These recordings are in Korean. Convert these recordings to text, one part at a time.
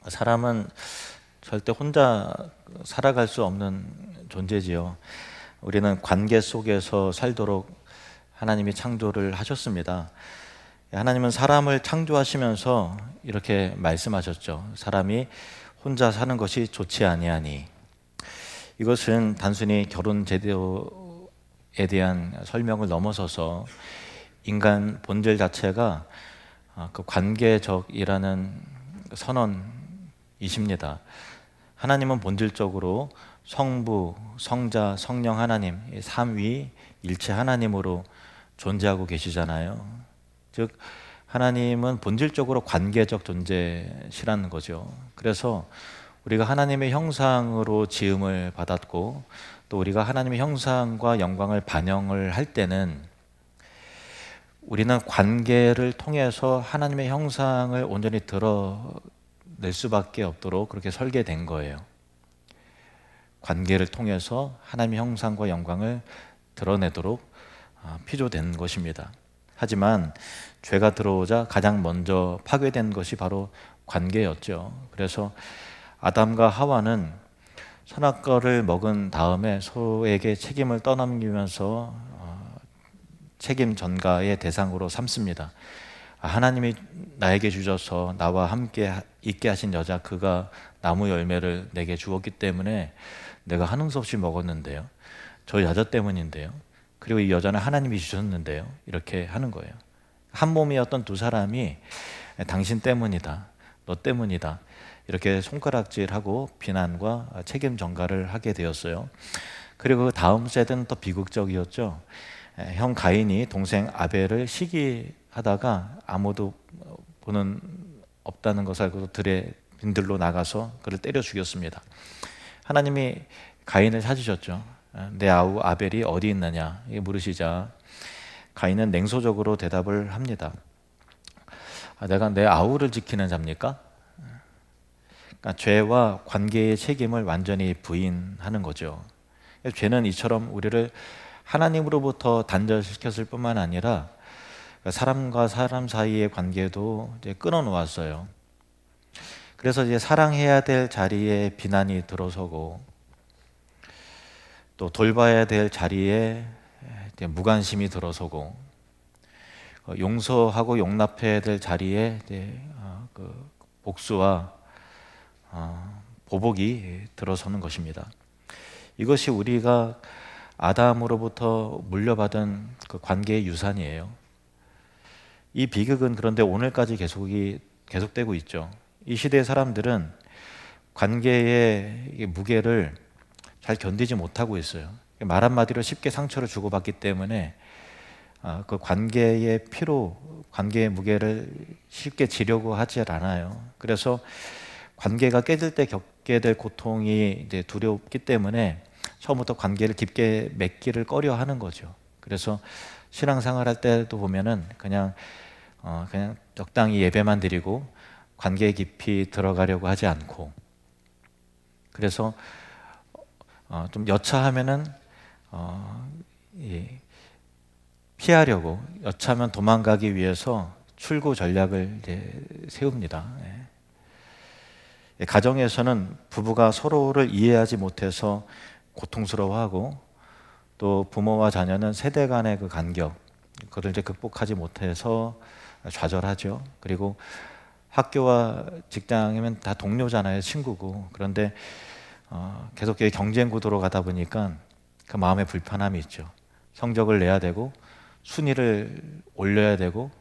사람은 절대 혼자 살아갈 수 없는 존재지요. 우리는 관계 속에서 살도록 하나님이 창조를 하셨습니다. 하나님은 사람을 창조하시면서 이렇게 말씀하셨죠. 사람이 혼자 사는 것이 좋지 아니하니. 이것은 단순히 결혼 제도에 대한 설명을 넘어서서 인간 본질 자체가 그 관계적이라는 선언이십니다. 하나님은 본질적으로 성부, 성자, 성령 하나님, 삼위 일체 하나님으로 존재하고 계시잖아요. 즉 하나님은 본질적으로 관계적 존재시라는 거죠. 그래서 우리가 하나님의 형상으로 지음을 받았고 또 우리가 하나님의 형상과 영광을 반영을 할 때는 우리는 관계를 통해서 하나님의 형상을 온전히 드러낼 수밖에 없도록 그렇게 설계된 거예요. 관계를 통해서 하나님의 형상과 영광을 드러내도록 피조된 것입니다. 하지만 죄가 들어오자 가장 먼저 파괴된 것이 바로 관계였죠. 그래서 아담과 하와는 선악과를 먹은 다음에 서로에게 책임을 떠넘기면서 책임 전가의 대상으로 삼습니다. 하나님이 나에게 주셔서 나와 함께 있게 하신 여자, 그가 나무 열매를 내게 주었기 때문에 내가 하는 수 없이 먹었는데요. 저 여자 때문인데요. 그리고 이 여자는 하나님이 주셨는데요. 이렇게 하는 거예요. 한 몸이었던 두 사람이 당신 때문이다, 너 때문이다, 이렇게 손가락질하고 비난과 책임 전가를 하게 되었어요. 그리고 그 다음 세대는 더 비극적이었죠. 형 가인이 동생 아벨을 시기하다가 아무도 보는 없다는 것을 알고 들에 빈들로 나가서 그를 때려 죽였습니다. 하나님이 가인을 찾으셨죠. 내 아우 아벨이 어디 있느냐 물으시자 가인은 냉소적으로 대답을 합니다. 내가 내 아우를 지키는 자입니까? 그러니까 죄와 관계의 책임을 완전히 부인하는 거죠. 죄는 이처럼 우리를 하나님으로부터 단절시켰을 뿐만 아니라 사람과 사람 사이의 관계도 이제 끊어놓았어요. 그래서 이제 사랑해야 될 자리에 비난이 들어서고 또 돌봐야 될 자리에 이제 무관심이 들어서고 용서하고 용납해야 될 자리에 이제 그 복수와 보복이 들어서는 것입니다. 이것이 우리가 아담으로부터 물려받은 그 관계의 유산이에요. 이 비극은 그런데 오늘까지 계속되고 있죠. 이 시대의 사람들은 관계의 무게를 잘 견디지 못하고 있어요. 말 한마디로 쉽게 상처를 주고받기 때문에 그 관계의 피로, 관계의 무게를 쉽게 지려고 하지 않아요. 그래서 관계가 깨질 때 겪게 될 고통이 이제 두렵기 때문에 처음부터 관계를 깊게 맺기를 꺼려하는 거죠. 그래서 신앙생활할 때도 보면은 그냥 적당히 예배만 드리고 관계에 깊이 들어가려고 하지 않고, 그래서 좀 여차하면은 피하려고, 여차하면 도망가기 위해서 출구 전략을 이제 세웁니다. 가정에서는 부부가 서로를 이해하지 못해서 고통스러워하고 또 부모와 자녀는 세대 간의 그 간격, 그걸 이제 극복하지 못해서 좌절하죠. 그리고 학교와 직장이면 다 동료잖아요, 친구고. 그런데 계속 경쟁 구도로 가다 보니까 그 마음에 불편함이 있죠. 성적을 내야 되고 순위를 올려야 되고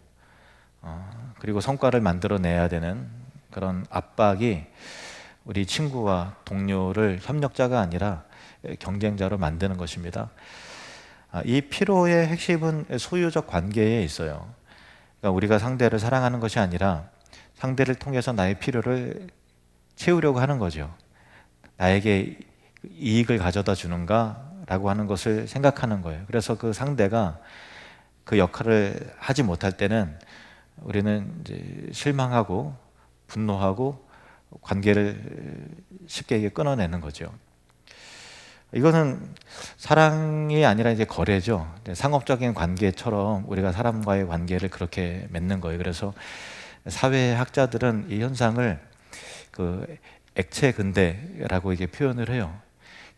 그리고 성과를 만들어내야 되는 그런 압박이 우리 친구와 동료를 협력자가 아니라 경쟁자로 만드는 것입니다. 이 피로의 핵심은 소유적 관계에 있어요. 그러니까 우리가 상대를 사랑하는 것이 아니라 상대를 통해서 나의 필요를 채우려고 하는 거죠. 나에게 이익을 가져다 주는가라고 하는 것을 생각하는 거예요. 그래서 그 상대가 그 역할을 하지 못할 때는 우리는 이제 실망하고 분노하고 관계를 쉽게 끊어내는 거죠. 이거는 사랑이 아니라 이제 거래죠. 상업적인 관계처럼 우리가 사람과의 관계를 그렇게 맺는 거예요. 그래서 사회학자들은 이 현상을 그 액체 근대라고 이게 표현을 해요.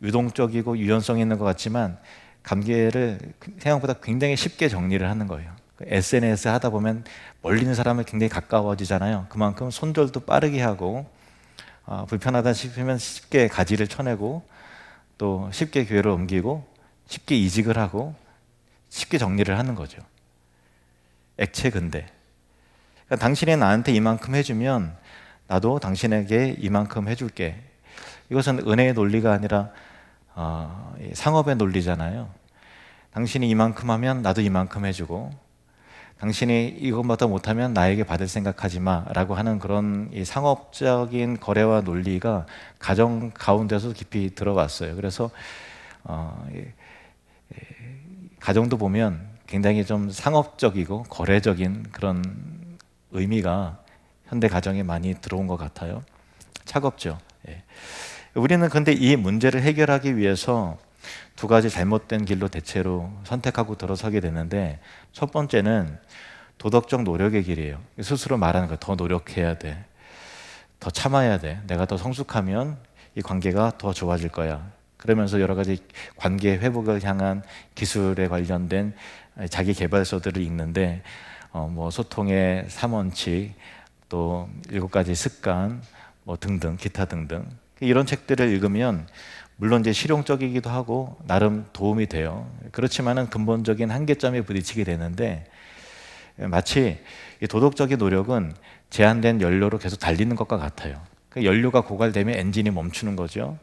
유동적이고 유연성 있는 것 같지만 관계를 생각보다 굉장히 쉽게 정리를 하는 거예요. SNS 하다 보면 멀리 있는 사람을 굉장히 가까워지잖아요. 그만큼 손절도 빠르게 하고 불편하다 싶으면 쉽게 가지를 쳐내고 또 쉽게 교회를 옮기고 쉽게 이직을 하고 쉽게 정리를 하는 거죠. 액체 근대. 그러니까 당신이 나한테 이만큼 해주면 나도 당신에게 이만큼 해줄게. 이것은 은혜의 논리가 아니라 상업의 논리잖아요. 당신이 이만큼 하면 나도 이만큼 해주고 당신이 이것보다 못하면 나에게 받을 생각하지 마 라고 하는 그런 이 상업적인 거래와 논리가 가정 가운데서 깊이 들어갔어요. 그래서 가정도 보면 굉장히 좀 상업적이고 거래적인 그런 의미가 현대 가정에 많이 들어온 것 같아요. 차갑죠. 예. 우리는 근데 이 문제를 해결하기 위해서 두 가지 잘못된 길로 대체로 선택하고 들어서게 되는데, 첫 번째는 도덕적 노력의 길이에요. 스스로 말하는 거예요. 더 노력해야 돼. 더 참아야 돼. 내가 더 성숙하면 이 관계가 더 좋아질 거야. 그러면서 여러 가지 관계 회복을 향한 기술에 관련된 자기 개발서들을 읽는데 뭐 소통의 3원칙, 또 7가지 습관, 뭐 등등 기타 등등 이런 책들을 읽으면 물론 이제 실용적이기도 하고 나름 도움이 돼요. 그렇지만은 근본적인 한계점에 부딪히게 되는데, 마치 이 도덕적인 노력은 제한된 연료로 계속 달리는 것과 같아요. 연료가 고갈되면 엔진이 멈추는 거죠.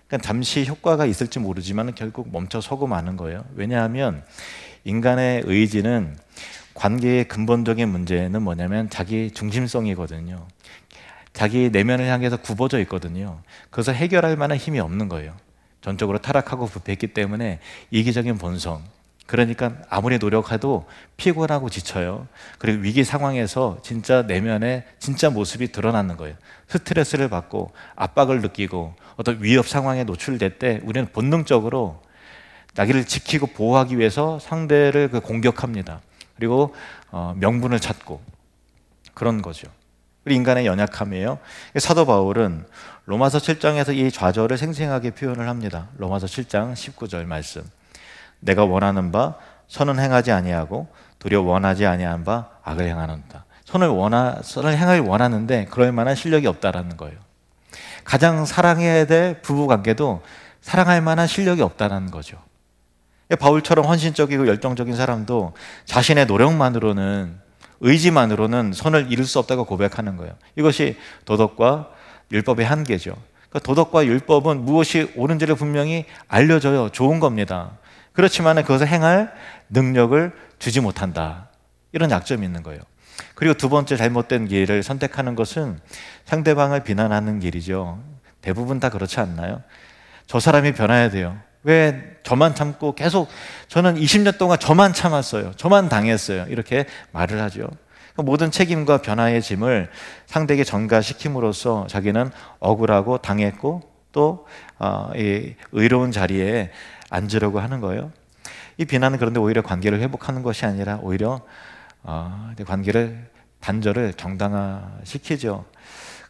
그러니까 잠시 효과가 있을지 모르지만 결국 멈춰서고 마는 거예요. 왜냐하면 인간의 의지는, 관계의 근본적인 문제는 뭐냐면 자기 중심성이거든요. 자기 내면을 향해서 굽어져 있거든요. 그래서 해결할 만한 힘이 없는 거예요. 전적으로 타락하고 부패했기 때문에 이기적인 본성, 그러니까 아무리 노력해도 피곤하고 지쳐요. 그리고 위기 상황에서 진짜 내면의 진짜 모습이 드러나는 거예요. 스트레스를 받고 압박을 느끼고 어떤 위협 상황에 노출될 때 우리는 본능적으로 자기를 지키고 보호하기 위해서 상대를 공격합니다. 그리고 명분을 찾고 그런 거죠. 인간의 연약함이에요. 사도 바울은 로마서 7장에서 이 좌절을 생생하게 표현을 합니다. 로마서 7장 19절 말씀. 내가 원하는 바 선은 행하지 아니하고 도리어 원하지 아니한 바 악을 행하는다. 선을 행하길 원하는데 그럴 만한 실력이 없다라는 거예요. 가장 사랑해야 될 부부관계도 사랑할 만한 실력이 없다는 거죠. 바울처럼 헌신적이고 열정적인 사람도 자신의 노력만으로는, 의지만으로는 선을 이룰 수 없다고 고백하는 거예요. 이것이 도덕과 율법의 한계죠. 그러니까 도덕과 율법은 무엇이 옳은지를 분명히 알려줘요. 좋은 겁니다. 그렇지만 그것을 행할 능력을 주지 못한다. 이런 약점이 있는 거예요. 그리고 두 번째 잘못된 길을 선택하는 것은 상대방을 비난하는 길이죠. 대부분 다 그렇지 않나요? 저 사람이 변해야 돼요. 왜 저만 참고 계속, 저는 20년 동안 저만 참았어요. 저만 당했어요. 이렇게 말을 하죠. 모든 책임과 변화의 짐을 상대에게 전가시킴으로써 자기는 억울하고 당했고 또 이 의로운 자리에 앉으려고 하는 거예요. 이 비난은 그런데 오히려 관계를 회복하는 것이 아니라 오히려 관계를, 단절을 정당화시키죠.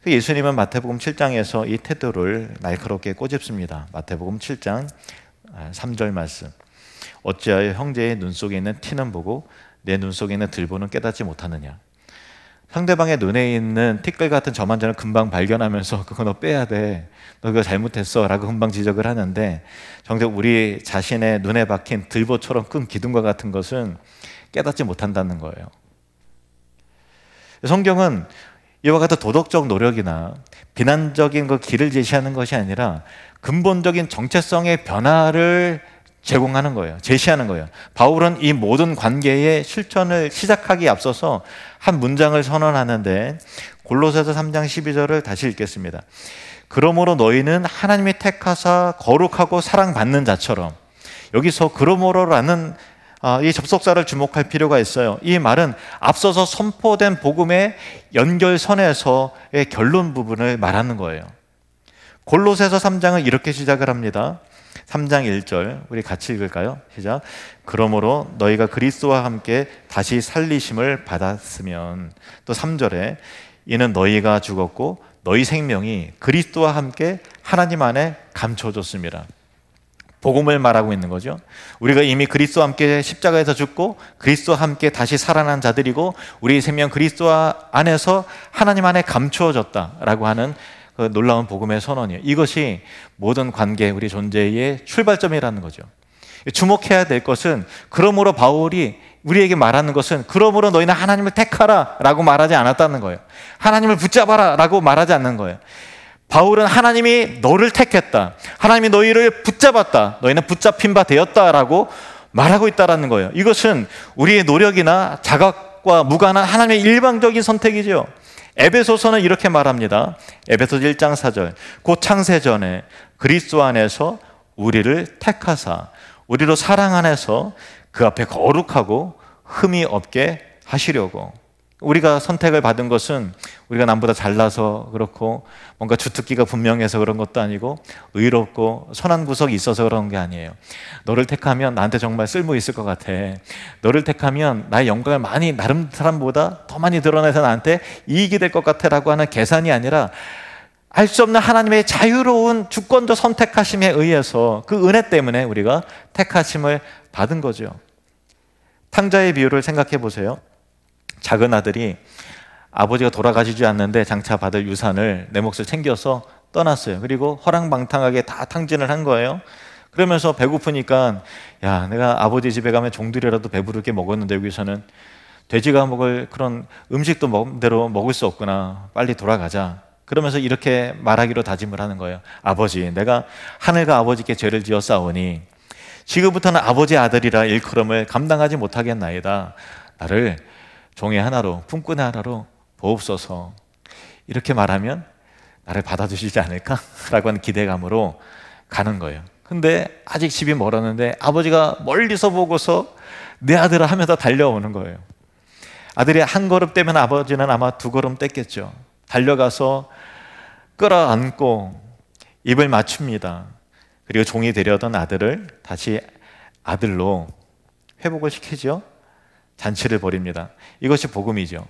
예수님은 마태복음 7장에서 이 태도를 날카롭게 꼬집습니다. 마태복음 7장 3절 말씀. 어찌하여 형제의 눈 속에 있는 티는 보고 내 눈 속에 있는 들보는 깨닫지 못하느냐. 상대방의 눈에 있는 티끌 같은 저만저는 금방 발견하면서 그거 너 빼야 돼, 너 그거 잘못했어 라고 금방 지적을 하는데, 정작 우리 자신의 눈에 박힌 들보처럼 큰 기둥과 같은 것은 깨닫지 못한다는 거예요. 성경은 이와 같은 도덕적 노력이나 비난적인 그 길을 제시하는 것이 아니라 근본적인 정체성의 변화를 제공하는 거예요. 제시하는 거예요. 바울은 이 모든 관계의 실천을 시작하기에 앞서서 한 문장을 선언하는데, 골로새서 3장 12절을 다시 읽겠습니다. 그러므로 너희는 하나님이 택하사 거룩하고 사랑받는 자처럼, 여기서 그러므로라는 이 접속사를 주목할 필요가 있어요. 이 말은 앞서서 선포된 복음의 연결선에서의 결론 부분을 말하는 거예요. 골로새서 3장은 이렇게 시작을 합니다. 3장 1절 우리 같이 읽을까요? 시작. 그러므로 너희가 그리스도와 함께 다시 살리심을 받았으면, 또 3절에 이는 너희가 죽었고 너희 생명이 그리스도와 함께 하나님 안에 감춰졌습니다. 복음을 말하고 있는 거죠. 우리가 이미 그리스도와 함께 십자가에서 죽고 그리스도와 함께 다시 살아난 자들이고 우리의 생명 그리스도 안에서 하나님 안에 감추어졌다라고 하는 그 놀라운 복음의 선언이에요. 이것이 모든 관계, 우리 존재의 출발점이라는 거죠. 주목해야 될 것은, 그러므로 바울이 우리에게 말하는 것은 그러므로 너희는 하나님을 택하라 라고 말하지 않았다는 거예요. 하나님을 붙잡아라 라고 말하지 않는 거예요. 바울은 하나님이 너를 택했다, 하나님이 너희를 붙잡았다, 너희는 붙잡힌 바 되었다라고 말하고 있다는 거예요. 이것은 우리의 노력이나 자각과 무관한 하나님의 일방적인 선택이죠. 에베소서는 이렇게 말합니다. 에베소서 1장 4절, 곧 창세전에 그리스도 안에서 우리를 택하사 우리로 사랑 안에서 그 앞에 거룩하고 흠이 없게 하시려고. 우리가 선택을 받은 것은 우리가 남보다 잘나서 그렇고 뭔가 주특기가 분명해서 그런 것도 아니고 의롭고 선한 구석이 있어서 그런 게 아니에요. 너를 택하면 나한테 정말 쓸모 있을 것 같아, 너를 택하면 나의 영광을 많이 다른 사람보다 더 많이 드러내서 나한테 이익이 될 것 같아 라고 하는 계산이 아니라 알 수 없는 하나님의 자유로운 주권적 선택하심에 의해서 그 은혜 때문에 우리가 택하심을 받은 거죠. 탕자의 비유를 생각해 보세요. 작은 아들이 아버지가 돌아가시지 않는데 장차 받을 유산을 내 몫을 챙겨서 떠났어요. 그리고 허랑방탕하게 다 탕진을 한 거예요. 그러면서 배고프니까, 야, 내가 아버지 집에 가면 종들이라도 배부르게 먹었는데 여기서는 돼지가 먹을 그런 음식도 마음대로 먹을 수 없구나, 빨리 돌아가자. 그러면서 이렇게 말하기로 다짐을 하는 거예요. 아버지, 내가 하늘과 아버지께 죄를 지었사오니 지금부터는 아버지의 아들이라 일컬음을 감당하지 못하겠나이다. 나를 종의 하나로, 품꾼의 하나로 보옵소서. 이렇게 말하면 나를 받아주시지 않을까? 라고 하는 기대감으로 가는 거예요. 근데 아직 집이 멀었는데 아버지가 멀리서 보고서 내 아들아 하면서 달려오는 거예요. 아들이 한 걸음 떼면 아버지는 아마 두 걸음 뗐겠죠. 달려가서 끌어안고 입을 맞춥니다. 그리고 종이 되려던 아들을 다시 아들로 회복을 시키죠. 잔치를 벌입니다. 이것이 복음이죠.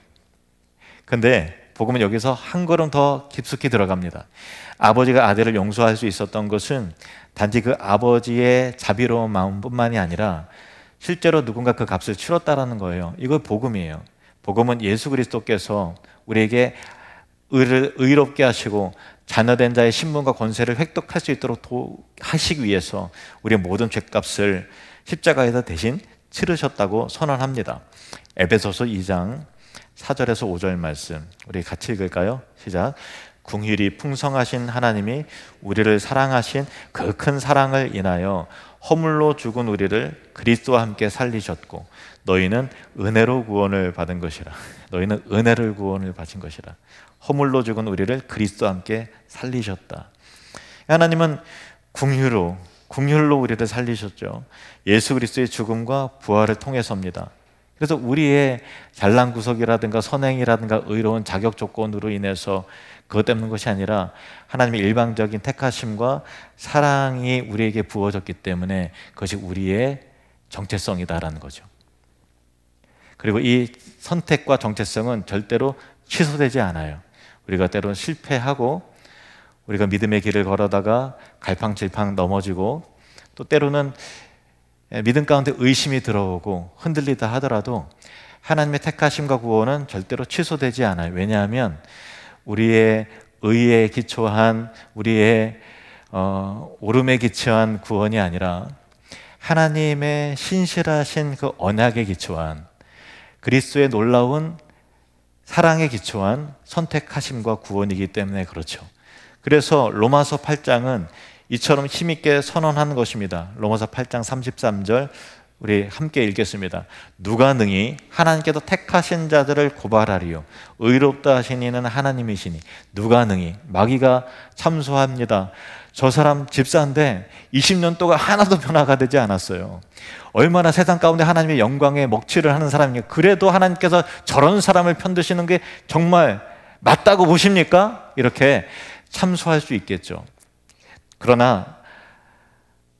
근데 복음은 여기서 한 걸음 더 깊숙이 들어갑니다. 아버지가 아들을 용서할 수 있었던 것은 단지 그 아버지의 자비로운 마음뿐만이 아니라 실제로 누군가 그 값을 치렀다라는 거예요. 이거 복음이에요. 복음은 예수 그리스도께서 우리에게 의롭게 하시고 자녀된 자의 신분과 권세를 획득할 수 있도록 하시기 위해서 우리의 모든 죄값을 십자가에서 대신 치르셨다고 선언합니다. 에베소서 2장 4절에서 5절 말씀 우리 같이 읽을까요? 시작. 긍휼이 풍성하신 하나님이 우리를 사랑하신 그 큰 사랑을 인하여 허물로 죽은 우리를 그리스도와 함께 살리셨고 너희는 은혜로 구원을 받은 것이라. 너희는 은혜를 구원을 받은 것이라. 허물로 죽은 우리를 그리스도와 함께 살리셨다. 하나님은 긍휼로 우리를 살리셨죠. 예수 그리스도의 죽음과 부활을 통해서입니다. 그래서 우리의 잘난 구석이라든가 선행이라든가 의로운 자격 조건으로 인해서 그것 때문인 것이 아니라 하나님의 일방적인 택하심과 사랑이 우리에게 부어졌기 때문에 그것이 우리의 정체성이다라는 거죠. 그리고 이 선택과 정체성은 절대로 취소되지 않아요. 우리가 때로는 실패하고 우리가 믿음의 길을 걸어다가 갈팡질팡 넘어지고 또 때로는 믿음 가운데 의심이 들어오고 흔들리다 하더라도 하나님의 택하심과 구원은 절대로 취소되지 않아요. 왜냐하면 우리의 의에 기초한 우리의 오름에 기초한 구원이 아니라 하나님의 신실하신 그 언약에 기초한 그리스도의 놀라운 사랑에 기초한 선택하심과 구원이기 때문에 그렇죠. 그래서 로마서 8장은 이처럼 힘있게 선언하는 것입니다. 로마서 8장 33절 우리 함께 읽겠습니다. 누가 능히 하나님께서 택하신 자들을 고발하리요 의롭다 하신 이는 하나님이시니 누가 능히. 마귀가 참소합니다. 저 사람 집사인데 20년 동안 하나도 변화가 되지 않았어요. 얼마나 세상 가운데 하나님의 영광에 먹칠을 하는 사람이냐. 그래도 하나님께서 저런 사람을 편드시는 게 정말 맞다고 보십니까? 이렇게 참소할 수 있겠죠. 그러나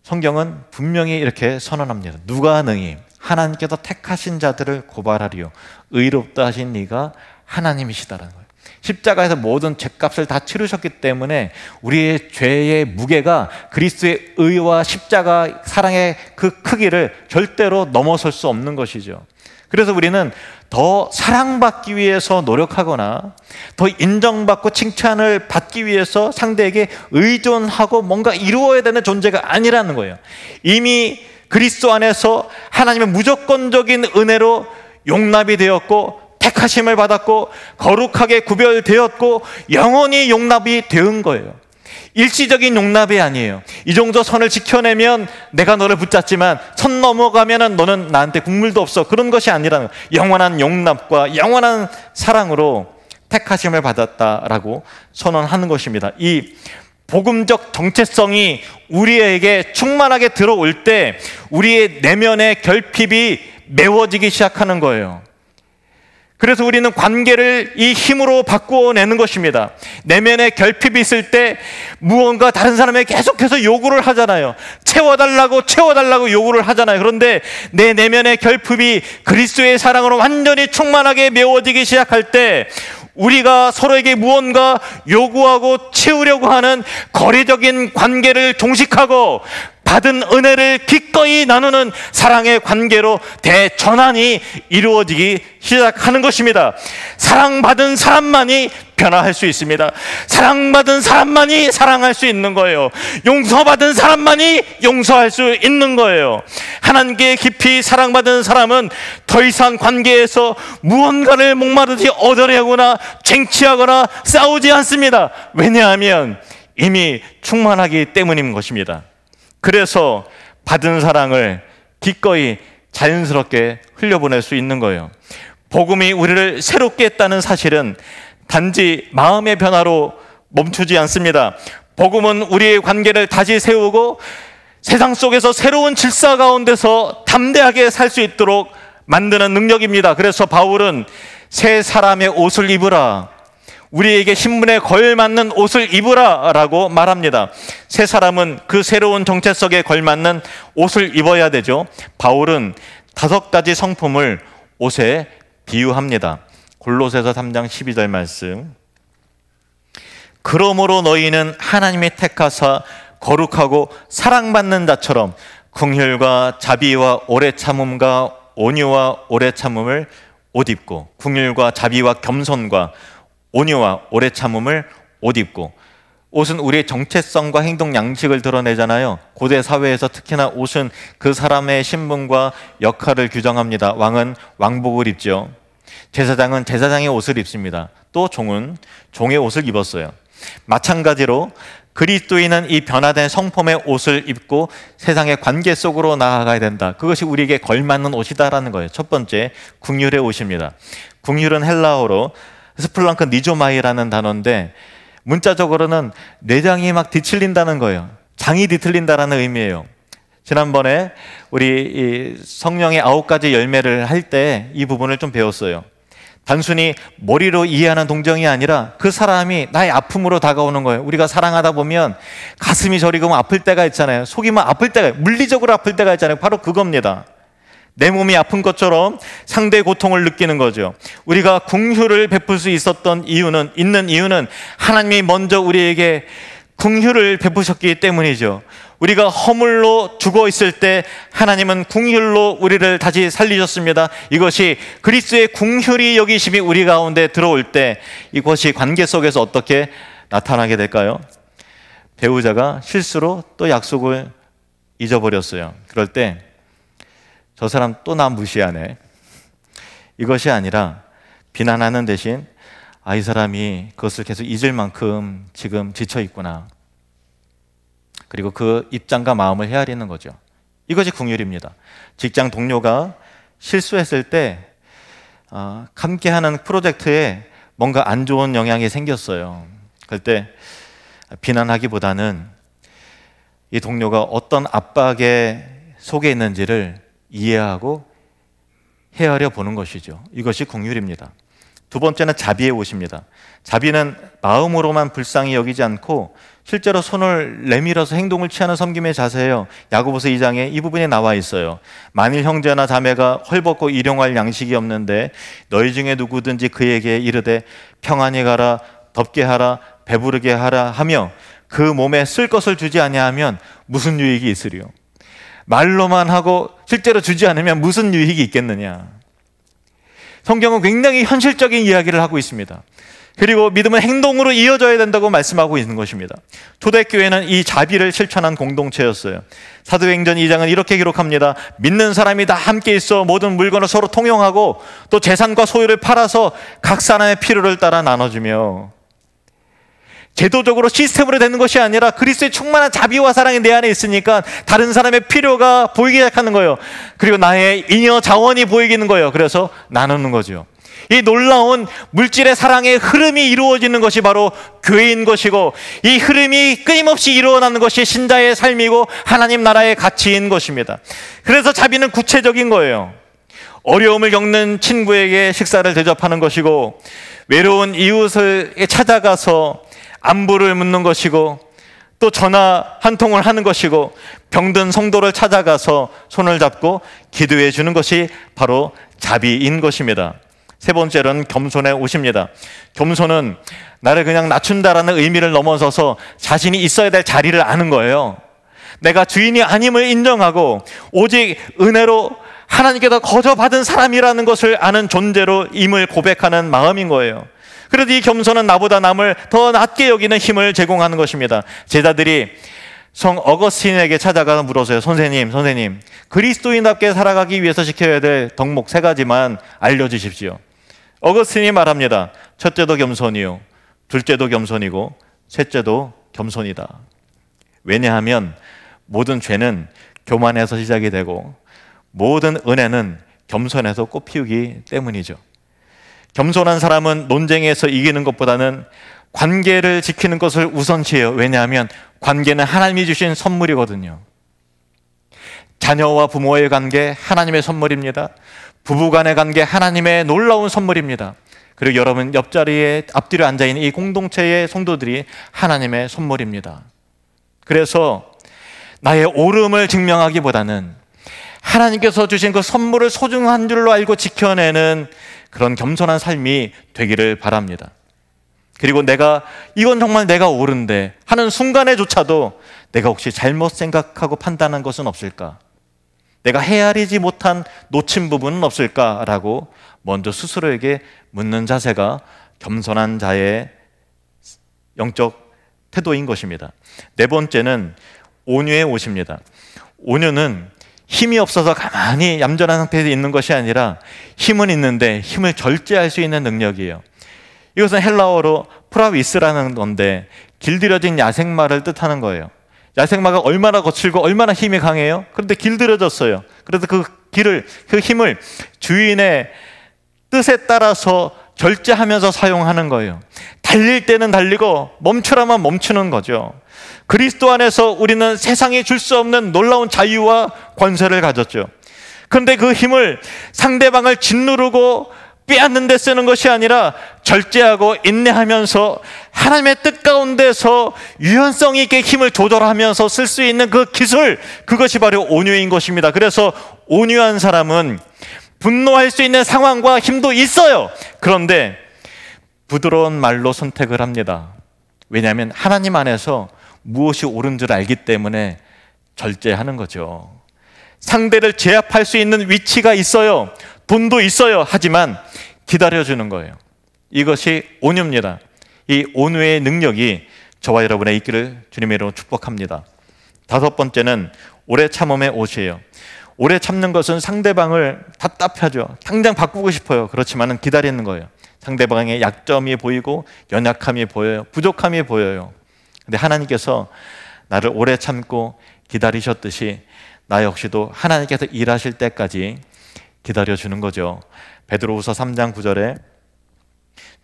성경은 분명히 이렇게 선언합니다. 누가 능히 하나님께서 택하신 자들을 고발하리요 의롭다 하신 이가 하나님이시다라는 거예요. 십자가에서 모든 죄값을 다 치르셨기 때문에 우리의 죄의 무게가 그리스도의 의와 십자가 사랑의 그 크기를 절대로 넘어설 수 없는 것이죠. 그래서 우리는 더 사랑받기 위해서 노력하거나 더 인정받고 칭찬을 받기 위해서 상대에게 의존하고 뭔가 이루어야 되는 존재가 아니라는 거예요. 이미 그리스도 안에서 하나님의 무조건적인 은혜로 용납이 되었고 택하심을 받았고 거룩하게 구별되었고 영원히 용납이 되은 거예요. 일시적인 용납이 아니에요. 이 정도 선을 지켜내면 내가 너를 붙잡지만 선 넘어가면 너는 나한테 국물도 없어, 그런 것이 아니라는 거예요. 영원한 용납과 영원한 사랑으로 택하심을 받았다라고 선언하는 것입니다. 이 복음적 정체성이 우리에게 충만하게 들어올 때 우리의 내면의 결핍이 메워지기 시작하는 거예요. 그래서 우리는 관계를 이 힘으로 바꾸어내는 것입니다. 내면에 결핍이 있을 때 무언가 다른 사람에게 계속해서 요구를 하잖아요. 채워달라고 요구를 하잖아요. 그런데 내 내면의 결핍이 그리스도의 사랑으로 완전히 충만하게 메워지기 시작할 때 우리가 서로에게 무언가 요구하고 채우려고 하는 거래적인 관계를 종식하고 받은 은혜를 기꺼이 나누는 사랑의 관계로 대전환이 이루어지기 시작하는 것입니다. 사랑받은 사람만이 변화할 수 있습니다. 사랑받은 사람만이 사랑할 수 있는 거예요. 용서받은 사람만이 용서할 수 있는 거예요. 하나님께 깊이 사랑받은 사람은 더 이상 관계에서 무언가를 목마르지 얻으려거나 쟁취하거나 싸우지 않습니다. 왜냐하면 이미 충만하기 때문인 것입니다. 그래서 받은 사랑을 기꺼이 자연스럽게 흘려보낼 수 있는 거예요. 복음이 우리를 새롭게 했다는 사실은 단지 마음의 변화로 멈추지 않습니다. 복음은 우리의 관계를 다시 세우고 세상 속에서 새로운 질서 가운데서 담대하게 살 수 있도록 만드는 능력입니다. 그래서 바울은 새 사람의 옷을 입으라, 우리에게 신분에 걸맞는 옷을 입으라 라고 말합니다. 새 사람은 그 새로운 정체성에 걸맞는 옷을 입어야 되죠. 바울은 5가지 성품을 옷에 비유합니다. 골로새서 3장 12절 말씀. 그러므로 너희는 하나님이 택하사 거룩하고 사랑받는 자처럼 긍휼과 자비와 오래 참음과 온유와 오래 참음을 옷 입고, 긍휼과 자비와 겸손과 온유와 오래 참음을 옷 입고. 옷은 우리의 정체성과 행동 양식을 드러내잖아요. 고대 사회에서 특히나 옷은 그 사람의 신분과 역할을 규정합니다. 왕은 왕복을 입죠. 제사장은 제사장의 옷을 입습니다. 또 종은 종의 옷을 입었어요. 마찬가지로 그리스도인은 이 변화된 성품의 옷을 입고 세상의 관계 속으로 나아가야 된다. 그것이 우리에게 걸맞는 옷이다라는 거예요. 첫 번째, 긍휼의 옷입니다. 긍휼은 헬라어로 스플랑크 니조마이라는 단어인데 문자적으로는 내장이 막 뒤틀린다는 거예요. 장이 뒤틀린다라는 의미예요. 지난번에 우리 성령의 9가지 열매를 할 때 이 부분을 좀 배웠어요. 단순히 머리로 이해하는 동정이 아니라 그 사람이 나의 아픔으로 다가오는 거예요. 우리가 사랑하다 보면 가슴이 저리고 아플 때가 있잖아요. 속이 막 아플 때가, 물리적으로 아플 때가 있잖아요. 바로 그겁니다. 내 몸이 아픈 것처럼 상대의 고통을 느끼는 거죠. 우리가 긍휼을 베풀 수 있는 이유는 하나님이 먼저 우리에게 긍휼을 베푸셨기 때문이죠. 우리가 허물로 죽어 있을 때 하나님은 긍휼로 우리를 다시 살리셨습니다. 이것이 그리스도의 긍휼이 여기심이 우리 가운데 들어올 때 이것이 관계 속에서 어떻게 나타나게 될까요? 배우자가 실수로 또 약속을 잊어버렸어요. 그럴 때 저 사람 또 나 무시하네, 이것이 아니라 비난하는 대신 이 사람이 그것을 계속 잊을 만큼 지금 지쳐 있구나, 그리고 그 입장과 마음을 헤아리는 거죠. 이것이 긍휼입니다. 직장 동료가 실수했을 때 함께하는 프로젝트에 뭔가 안 좋은 영향이 생겼어요. 그럴 때 비난하기보다는 이 동료가 어떤 압박에 속에 있는지를 이해하고 헤아려 보는 것이죠. 이것이 긍휼입니다. 두 번째는 자비의 옷입니다. 자비는 마음으로만 불쌍히 여기지 않고 실제로 손을 내밀어서 행동을 취하는 섬김의 자세예요. 야고보서 2장에 이 부분이 나와 있어요. 만일 형제나 자매가 헐벗고 일용할 양식이 없는데 너희 중에 누구든지 그에게 이르되 평안히 가라, 덥게 하라, 배부르게 하라 하며 그 몸에 쓸 것을 주지 아니하면 무슨 유익이 있으리요? 말로만 하고 실제로 주지 않으면 무슨 유익이 있겠느냐? 성경은 굉장히 현실적인 이야기를 하고 있습니다. 그리고 믿음은 행동으로 이어져야 된다고 말씀하고 있는 것입니다. 초대교회는 이 자비를 실천한 공동체였어요. 사도행전 2장은 이렇게 기록합니다. 믿는 사람이 다 함께 있어 모든 물건을 서로 통용하고 또 재산과 소유를 팔아서 각 사람의 필요를 따라 나눠주며, 제도적으로 시스템으로 되는 것이 아니라 그리스도의 충만한 자비와 사랑이 내 안에 있으니까 다른 사람의 필요가 보이기 시작하는 거예요. 그리고 나의 잉여 자원이 보이기는 거예요. 그래서 나누는 거죠. 이 놀라운 물질의 사랑의 흐름이 이루어지는 것이 바로 교회인 것이고, 이 흐름이 끊임없이 일어나는 것이 신자의 삶이고 하나님 나라의 가치인 것입니다. 그래서 자비는 구체적인 거예요. 어려움을 겪는 친구에게 식사를 대접하는 것이고, 외로운 이웃을 찾아가서 안부를 묻는 것이고, 또 전화 한 통을 하는 것이고, 병든 성도를 찾아가서 손을 잡고 기도해 주는 것이 바로 자비인 것입니다. 세 번째로는 겸손의 옷입니다. 겸손은 나를 그냥 낮춘다라는 의미를 넘어서서 자신이 있어야 될 자리를 아는 거예요. 내가 주인이 아님을 인정하고 오직 은혜로 하나님께서 거저 받은 사람이라는 것을 아는 존재로 임을 고백하는 마음인 거예요. 그래도 이 겸손은 나보다 남을 더 낮게 여기는 힘을 제공하는 것입니다. 제자들이 성 어거스틴에게 찾아가서 물었어요. 선생님, 그리스도인답게 살아가기 위해서 지켜야 될 덕목 3가지만 알려주십시오. 어거스틴이 말합니다. 첫째도 겸손이요, 둘째도 겸손이고 셋째도 겸손이다. 왜냐하면 모든 죄는 교만에서 시작이 되고 모든 은혜는 겸손에서 꽃피우기 때문이죠. 겸손한 사람은 논쟁에서 이기는 것보다는 관계를 지키는 것을 우선시해요. 왜냐하면 관계는 하나님이 주신 선물이거든요. 자녀와 부모의 관계 하나님의 선물입니다. 부부간의 관계 하나님의 놀라운 선물입니다. 그리고 여러분 옆자리에 앞뒤로 앉아있는 이 공동체의 성도들이 하나님의 선물입니다. 그래서 나의 옳음을 증명하기보다는 하나님께서 주신 그 선물을 소중한 줄로 알고 지켜내는 그런 겸손한 삶이 되기를 바랍니다. 그리고 이건 정말 내가 옳은데 하는 순간에조차도 내가 혹시 잘못 생각하고 판단한 것은 없을까? 내가 헤아리지 못한 놓친 부분은 없을까라고 먼저 스스로에게 묻는 자세가 겸손한 자의 영적 태도인 것입니다. 네 번째는 온유의 옷입니다. 온유는 힘이 없어서 가만히 얌전한 상태에 있는 것이 아니라 힘은 있는데 힘을 절제할 수 있는 능력이에요. 이것은 헬라어로 프라위스라는 건데 길들여진 야생마를 뜻하는 거예요. 야생마가 얼마나 거칠고 얼마나 힘이 강해요? 그런데 길들여졌어요. 그래서 그 힘을 주인의 뜻에 따라서 절제하면서 사용하는 거예요. 달릴 때는 달리고 멈추라면 멈추는 거죠. 그리스도 안에서 우리는 세상에 줄 수 없는 놀라운 자유와 권세를 가졌죠. 그런데 그 힘을 상대방을 짓누르고 빼앗는 데 쓰는 것이 아니라 절제하고 인내하면서 하나님의 뜻 가운데서 유연성 있게 힘을 조절하면서 쓸 수 있는 그 기술, 그것이 바로 온유인 것입니다. 그래서 온유한 사람은 분노할 수 있는 상황과 힘도 있어요. 그런데 부드러운 말로 선택을 합니다. 왜냐하면 하나님 안에서 무엇이 옳은 줄 알기 때문에 절제하는 거죠. 상대를 제압할 수 있는 위치가 있어요. 돈도 있어요. 하지만 기다려주는 거예요. 이것이 온유입니다. 이 온유의 능력이 저와 여러분의 있기를 주님의 이름으로 축복합니다. 다섯 번째는 오래 참음의 옷이에요. 오래 참는 것은 상대방을 답답하죠. 당장 바꾸고 싶어요. 그렇지만 기다리는 거예요. 상대방의 약점이 보이고 연약함이 보여요. 부족함이 보여요. 근데 하나님께서 나를 오래 참고 기다리셨듯이 나 역시도 하나님께서 일하실 때까지 기다려주는 거죠. 베드로후서 3장 9절에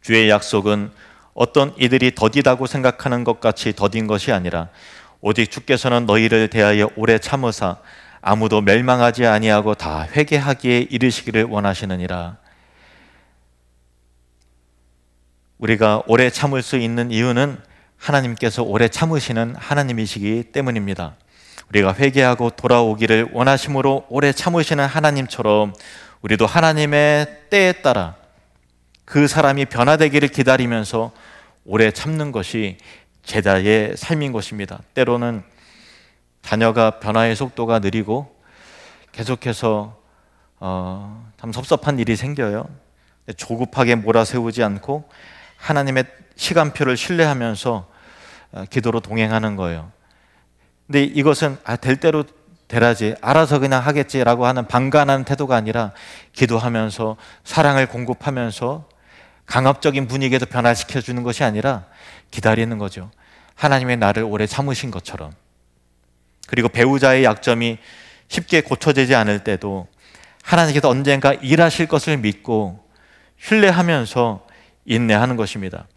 주의 약속은 어떤 이들이 더디다고 생각하는 것 같이 더딘 것이 아니라 오직 주께서는 너희를 대하여 오래 참으사 아무도 멸망하지 아니하고 다 회개하기에 이르시기를 원하시느니라. 우리가 오래 참을 수 있는 이유는 하나님께서 오래 참으시는 하나님이시기 때문입니다. 우리가 회개하고 돌아오기를 원하심으로 오래 참으시는 하나님처럼 우리도 하나님의 때에 따라 그 사람이 변화되기를 기다리면서 오래 참는 것이 제자의 삶인 것입니다. 때로는 자녀가 변화의 속도가 느리고 계속해서 참 섭섭한 일이 생겨요. 조급하게 몰아세우지 않고 하나님의 시간표를 신뢰하면서 기도로 동행하는 거예요. 근데 이것은 될 대로 되라지, 알아서 그냥 하겠지라고 하는 방관하는 태도가 아니라 기도하면서 사랑을 공급하면서 강압적인 분위기에도 변화시켜주는 것이 아니라 기다리는 거죠. 하나님의 나를 오래 참으신 것처럼. 그리고 배우자의 약점이 쉽게 고쳐지지 않을 때도 하나님께서 언젠가 일하실 것을 믿고 신뢰하면서 인내하는 것입니다.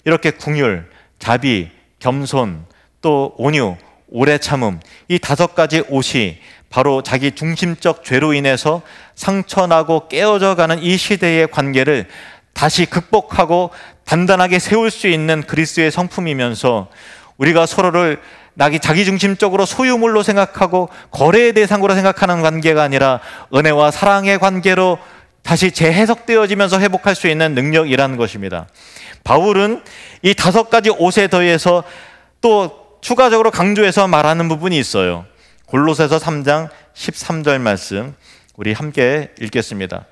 이렇게 궁율, 자비, 겸손, 또 온유, 오래 참음, 이 5가지 옷이 바로 자기 중심적 죄로 인해서 상처나고 깨어져 가는 이 시대의 관계를 다시 극복하고 단단하게 세울 수 있는 그리스도의 성품이면서 우리가 서로를 자기 중심적으로 소유물로 생각하고 거래의 대상으로 생각하는 관계가 아니라 은혜와 사랑의 관계로 다시 재해석되어지면서 회복할 수 있는 능력이라는 것입니다. 바울은 이 5가지 옷에 더해서 또 추가적으로 강조해서 말하는 부분이 있어요. 골로새서 3장 13절 말씀 우리 함께 읽겠습니다.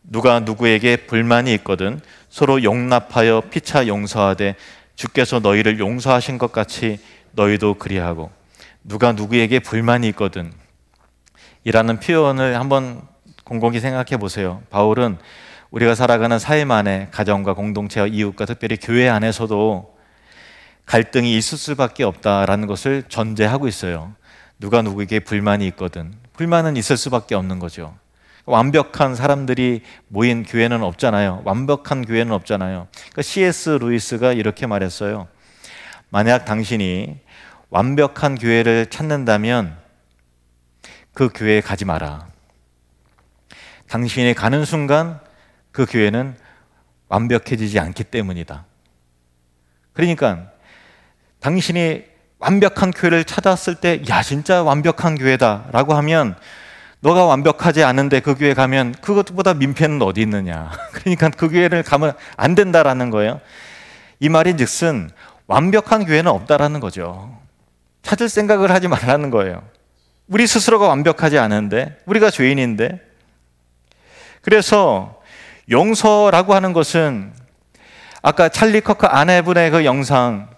누가 누구에게 불만이 있거든 서로 용납하여 피차 용서하되 주께서 너희를 용서하신 것 같이 너희도 그리하고. 누가 누구에게 불만이 있거든 이라는 표현을 한번 곰곰이 생각해 보세요. 바울은 우리가 살아가는 삶 안에 가정과 공동체와 이웃과 특별히 교회 안에서도 갈등이 있을 수밖에 없다라는 것을 전제하고 있어요. 누가 누구에게 불만이 있거든 불만은 있을 수밖에 없는 거죠. 완벽한 사람들이 모인 교회는 없잖아요. 완벽한 교회는 없잖아요. 그러니까 C.S. 루이스가 이렇게 말했어요. 만약 당신이 완벽한 교회를 찾는다면 그 교회에 가지 마라. 당신이 가는 순간 그 교회는 완벽해지지 않기 때문이다. 그러니까 당신이 완벽한 교회를 찾았을 때 야 진짜 완벽한 교회다 라고 하면 너가 완벽하지 않은데 그 교회 가면 그것보다 민폐는 어디 있느냐. 그러니까 그 교회를 가면 안 된다라는 거예요. 이 말인 즉슨 완벽한 교회는 없다라는 거죠. 찾을 생각을 하지 말라는 거예요. 우리 스스로가 완벽하지 않은데 우리가 죄인인데. 그래서 용서라고 하는 것은 아까 찰리 커크 아내분의 그 영상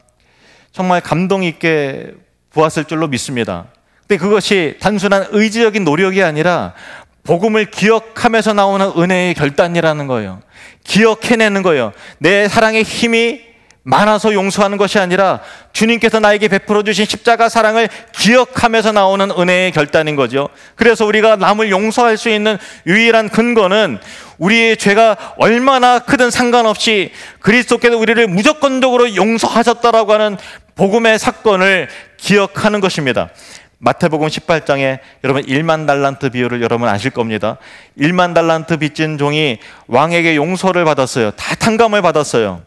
정말 감동 있게 보았을 줄로 믿습니다. 근데 그것이 단순한 의지적인 노력이 아니라 복음을 기억하면서 나오는 은혜의 결단이라는 거예요. 기억해내는 거예요. 내 사랑의 힘이 많아서 용서하는 것이 아니라 주님께서 나에게 베풀어 주신 십자가 사랑을 기억하면서 나오는 은혜의 결단인 거죠. 그래서 우리가 남을 용서할 수 있는 유일한 근거는 우리의 죄가 얼마나 크든 상관없이 그리스도께서 우리를 무조건적으로 용서하셨다라고 하는 복음의 사건을 기억하는 것입니다. 마태복음 18장에 여러분 1만 달란트 비유를 여러분 아실 겁니다. 1만 달란트 빚진 종이 왕에게 용서를 받았어요. 다 탕감을 받았어요.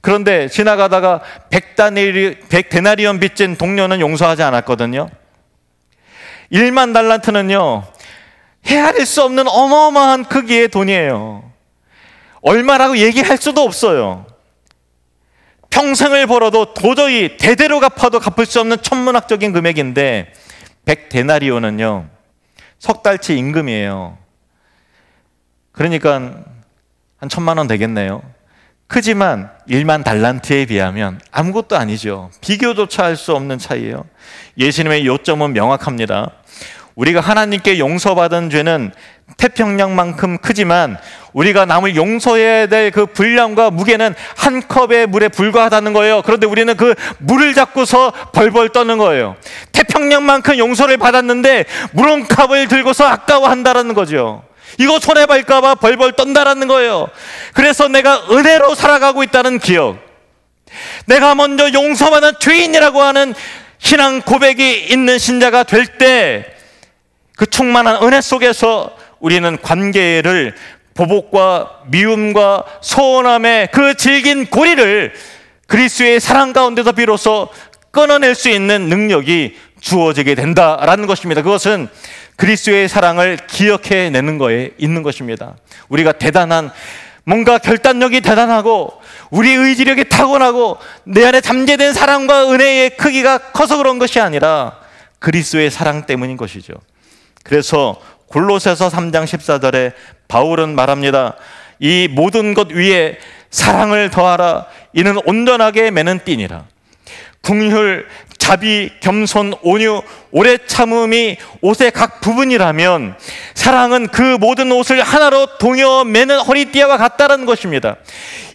그런데 지나가다가 100데나리온 빚진 동료는 용서하지 않았거든요. 1만 달란트는요 헤아릴 수 없는 어마어마한 크기의 돈이에요. 얼마라고 얘기할 수도 없어요. 평생을 벌어도 도저히 대대로 갚아도 갚을 수 없는 천문학적인 금액인데 100데나리온은요 석 달치 임금이에요. 그러니까 한 1,000만 원 되겠네요. 크지만 1만 달란트에 비하면 아무것도 아니죠. 비교조차 할 수 없는 차이예요. 예수님의 요점은 명확합니다. 우리가 하나님께 용서받은 죄는 태평양만큼 크지만 우리가 남을 용서해야 될 그 분량과 무게는 한 컵의 물에 불과하다는 거예요. 그런데 우리는 그 물을 잡고서 벌벌 떠는 거예요. 태평양만큼 용서를 받았는데 물 한 컵을 들고서 아까워한다는 거죠. 이거 손해볼까 봐 벌벌 떤다라는 거예요. 그래서 내가 은혜로 살아가고 있다는 기억, 내가 먼저 용서받은 죄인이라고 하는 신앙 고백이 있는 신자가 될 때 그 충만한 은혜 속에서 우리는 관계를 보복과 미움과 소원함의 그 질긴 고리를 그리스도의 사랑 가운데서 비로소 끊어낼 수 있는 능력이 주어지게 된다라는 것입니다. 그것은 그리스도의 사랑을 기억해내는 거에 있는 것입니다. 우리가 대단한, 뭔가 결단력이 대단하고 우리 의지력이 타고나고 내 안에 잠재된 사랑과 은혜의 크기가 커서 그런 것이 아니라 그리스도의 사랑 때문인 것이죠. 그래서 골로새서 3장 14절에 바울은 말합니다. 이 모든 것 위에 사랑을 더하라. 이는 온전하게 매는 띠니라. 긍휼, 자비, 겸손, 온유, 오래 참음이 옷의 각 부분이라면 사랑은 그 모든 옷을 하나로 동여 매는 허리띠와 같다는 것입니다.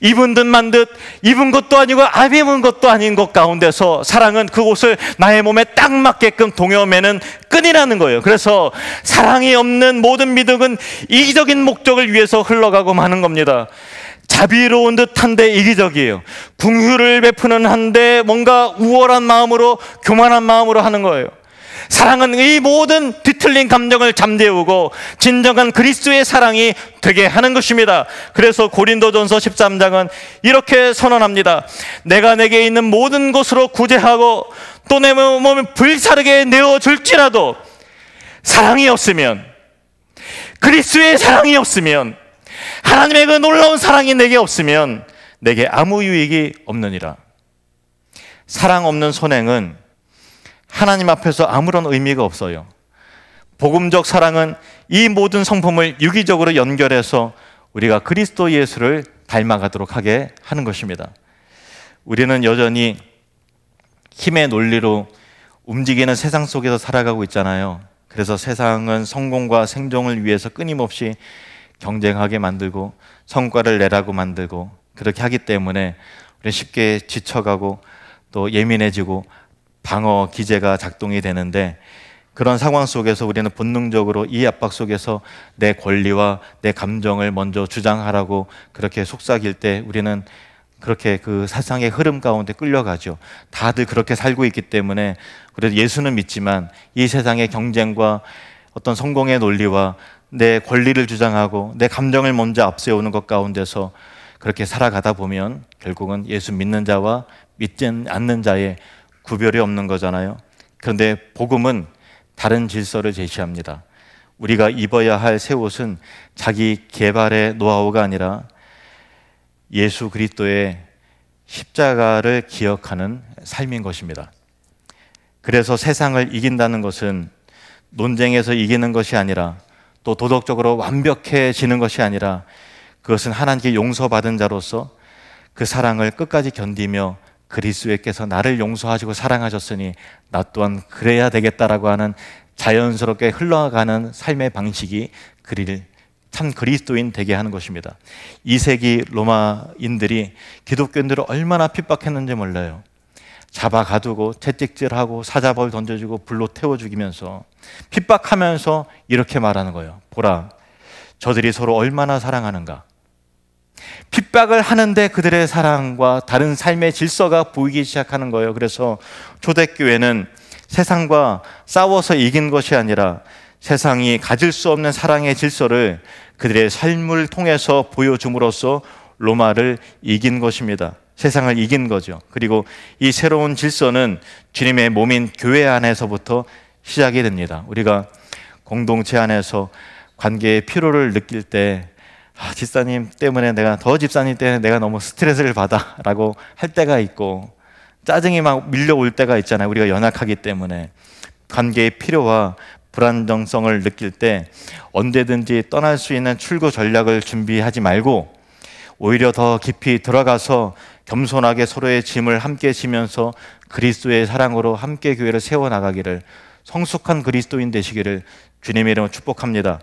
입은 듯 만 듯, 입은 것도 아니고 안 입은 것도 아닌 것 가운데서 사랑은 그 옷을 나의 몸에 딱 맞게끔 동여 매는 끈이라는 거예요. 그래서 사랑이 없는 모든 믿음은 이기적인 목적을 위해서 흘러가고 마는 겁니다. 자비로운 듯한데 이기적이에요. 긍휼을 베푸는 한데 뭔가 우월한 마음으로, 교만한 마음으로 하는 거예요. 사랑은 이 모든 뒤틀린 감정을 잠재우고 진정한 그리스도의 사랑이 되게 하는 것입니다. 그래서 고린도전서 13장은 이렇게 선언합니다. 내가 내게 있는 모든 것으로 구제하고 또 내 몸을 불사르게 내어줄지라도 사랑이 없으면, 그리스도의 사랑이 없으면, 하나님의 그 놀라운 사랑이 내게 없으면 내게 아무 유익이 없느니라. 사랑 없는 선행은 하나님 앞에서 아무런 의미가 없어요. 복음적 사랑은 이 모든 성품을 유기적으로 연결해서 우리가 그리스도 예수를 닮아가도록 하게 하는 것입니다. 우리는 여전히 힘의 논리로 움직이는 세상 속에서 살아가고 있잖아요. 그래서 세상은 성공과 생존을 위해서 끊임없이 경쟁하게 만들고 성과를 내라고 만들고 그렇게 하기 때문에 우리는 쉽게 지쳐가고 또 예민해지고 방어 기제가 작동이 되는데, 그런 상황 속에서 우리는 본능적으로 이 압박 속에서 내 권리와 내 감정을 먼저 주장하라고 그렇게 속삭일 때 우리는 그렇게 그 세상의 흐름 가운데 끌려가죠. 다들 그렇게 살고 있기 때문에 그래도 예수는 믿지만 이 세상의 경쟁과 어떤 성공의 논리와 내 권리를 주장하고 내 감정을 먼저 앞세우는 것 가운데서 그렇게 살아가다 보면 결국은 예수 믿는 자와 믿지 않는 자의 구별이 없는 거잖아요. 그런데 복음은 다른 질서를 제시합니다. 우리가 입어야 할 새 옷은 자기 개발의 노하우가 아니라 예수 그리스도의 십자가를 기억하는 삶인 것입니다. 그래서 세상을 이긴다는 것은 논쟁에서 이기는 것이 아니라 또 도덕적으로 완벽해지는 것이 아니라 그것은 하나님께 용서받은 자로서 그 사랑을 끝까지 견디며 그리스도께서 나를 용서하시고 사랑하셨으니 나 또한 그래야 되겠다라고 하는 자연스럽게 흘러가는 삶의 방식이 참 그리스도인 되게 하는 것입니다. 2세기 로마인들이 기독교인들을 얼마나 핍박했는지 몰라요. 잡아 가두고 채찍질하고 사자벌 던져주고 불로 태워 죽이면서 핍박하면서 이렇게 말하는 거예요. 보라, 저들이 서로 얼마나 사랑하는가. 핍박을 하는데 그들의 사랑과 다른 삶의 질서가 보이기 시작하는 거예요. 그래서 초대교회는 세상과 싸워서 이긴 것이 아니라 세상이 가질 수 없는 사랑의 질서를 그들의 삶을 통해서 보여줌으로써 로마를 이긴 것입니다. 세상을 이긴 거죠. 그리고 이 새로운 질서는 주님의 몸인 교회 안에서부터 시작이 됩니다. 우리가 공동체 안에서 관계의 피로를 느낄 때 집사님 때문에 집사님 때문에 내가 너무 스트레스를 받아 라고 할 때가 있고 짜증이 막 밀려올 때가 있잖아요. 우리가 연약하기 때문에 관계의 필요와 불안정성을 느낄 때 언제든지 떠날 수 있는 출구 전략을 준비하지 말고 오히려 더 깊이 들어가서 겸손하게 서로의 짐을 함께 지면서 그리스도의 사랑으로 함께 교회를 세워나가기를, 성숙한 그리스도인 되시기를 주님의 이름으로 축복합니다.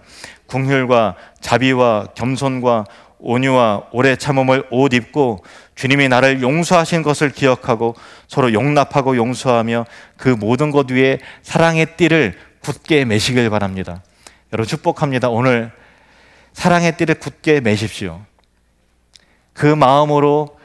긍휼과 자비와 겸손과 온유와 오래 참음을 옷 입고 주님이 나를 용서하신 것을 기억하고 서로 용납하고 용서하며 그 모든 것 위에 사랑의 띠를 굳게 매시길 바랍니다. 여러분 축복합니다. 오늘 사랑의 띠를 굳게 매십시오. 그 마음으로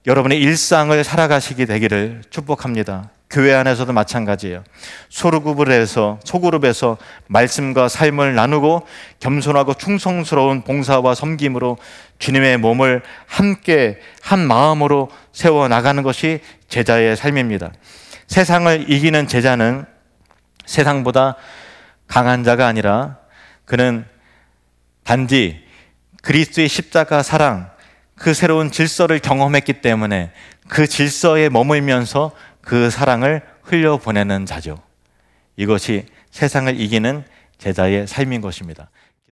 여러분의 일상을 살아가시게 되기를 축복합니다. 교회 안에서도 마찬가지예요. 소그룹에서 말씀과 삶을 나누고 겸손하고 충성스러운 봉사와 섬김으로 주님의 몸을 함께 한 마음으로 세워나가는 것이 제자의 삶입니다. 세상을 이기는 제자는 세상보다 강한 자가 아니라 그는 단지 그리스도의 십자가 사랑, 그 새로운 질서를 경험했기 때문에 그 질서에 머물면서 그 사랑을 흘려보내는 자죠. 이것이 세상을 이기는 제자의 삶인 것입니다.